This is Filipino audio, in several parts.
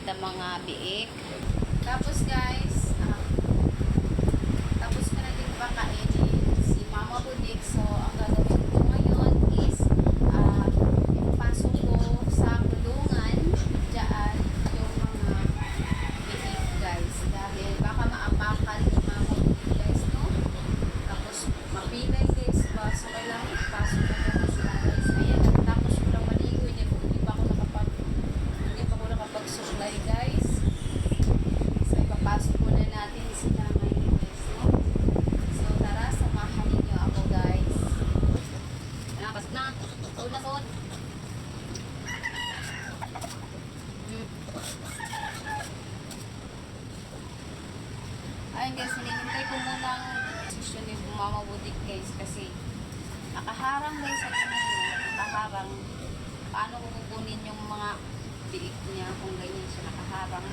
na mga biik. Tapos guys, tapos ko na din pakainin si Mama Budik. So, ang gagawin ko ngayon is ipasok ko sa kulungan dyan yung mga biik guys. Dahil baka maapakan ni Mama Budik guys, no? Tapos, mapilay guys ba? So, kailangan ipasok ko na sila guys. Ayan, tapos ko lang maligo. Hindi pa ako nakapag-suklay guys. So, ipapasok muna natin sila ngayon guys, no? So, tara, samahan ninyo ako guys. Pasok na. Suot na suot. Ayun guys, hinihintay ko munang session ni Mama Budik guys kasi nakaharang guys sa kanya. Nakaharang. Paano ko kukunin yung mga biik niya kung ganyan siya nakaharang?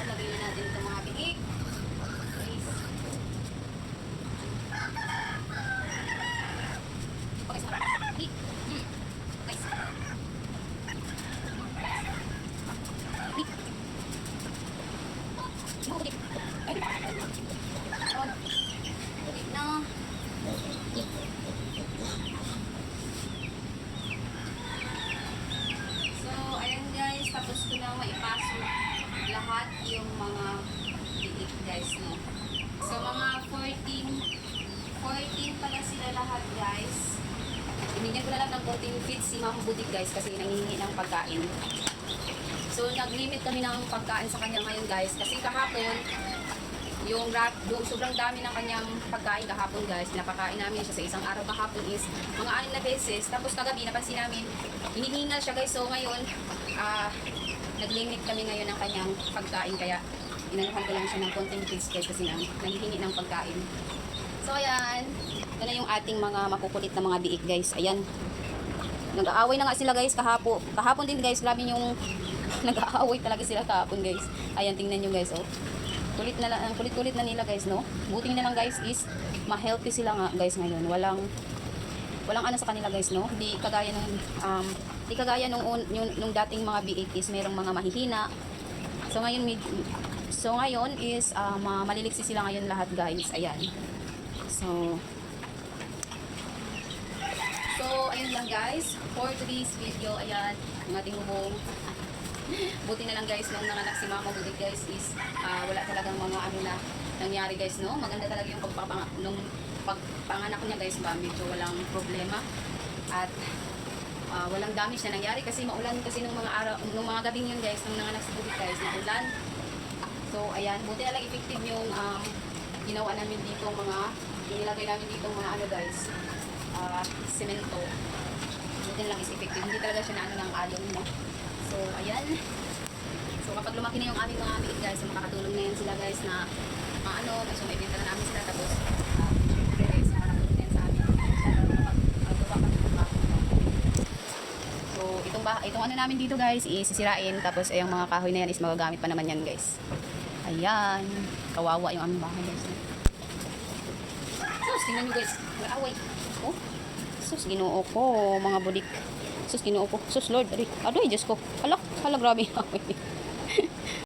Lagay na natin itong mga biik. Guys. Okay, sarap. Guys. Budik. Ay. Budik na. So, ayan guys, tapos ko na maipasok lahat yung mga biik guys, no? So, mga 14 pala sila lahat guys. Binigyan ko na lang ng konting feed si Mama Budik guys kasi nangihingi ng pagkain. So, nag-limit kami ng pagkain sa kanya ngayon guys kasi kahapon yung sobrang dami ng kanyang pagkain kahapon guys. Pinapakain namin siya sa isang araw kahapon is mga 6 na beses. Tapos kagabi napansin namin hinihingal siya guys. So, ngayon nag-limit kami ngayon ng kanyang pagkain kaya inanuhan ko lang siya ng konting feeds guys kasi nanghihingi ng pagkain. So, ayan. Ito na yung ating mga makukulit na mga biik guys. Ayan. Nag-aaway na nga sila guys kahapon. Kahapon din guys. Grabe yung nag-aaway talaga sila kahapon guys. Ayan, tingnan nyo guys. Oh. Kulit-kulit na nila guys, no? Buti na lang guys is ma-healthy sila nga guys ngayon. Walang ano sa kanila guys, no? Di kagaya nung dating mga biik is merong mga mahihina. So ngayon is maliliksi sila ngayon lahat guys. Ayan. So ayun lang guys for today's video. Ayan, ang ating bubong. Buti na lang guys nung nanganak si Mama Budik guys is wala talagang mga ano na nangyari guys, no? Maganda talaga yung pagpanganak niya guys ba, medyo walang problema at walang damage na nangyari kasi maulan kasi nung mga gabing yun guys nung nanganak si Budik guys, maulan. So ayan, buti na lang effective yung ginawa namin dito inilagay namin dito mga ano guys, semento. Buti na lang is effective, hindi talaga siya na ano ng alon, no? So, ayan. So, kapag lumaki na yung aming mga biik guys, makakatulong na yan sila guys na so may benta na namin sila tapos guys, makakatulong na yan sa amin. So, itong ano namin dito guys is sisirain tapos yung mga kahoy na yan is magagamit pa naman yan guys. Ayan. Kawawa yung aming bahay guys. So, tingnan nyo guys. Nag-away. Oh. Sus, ginoo ko mga budik. Sus, ginoo ko. Sus, Lord. Adoy, Diyos ko. Hala, grabe.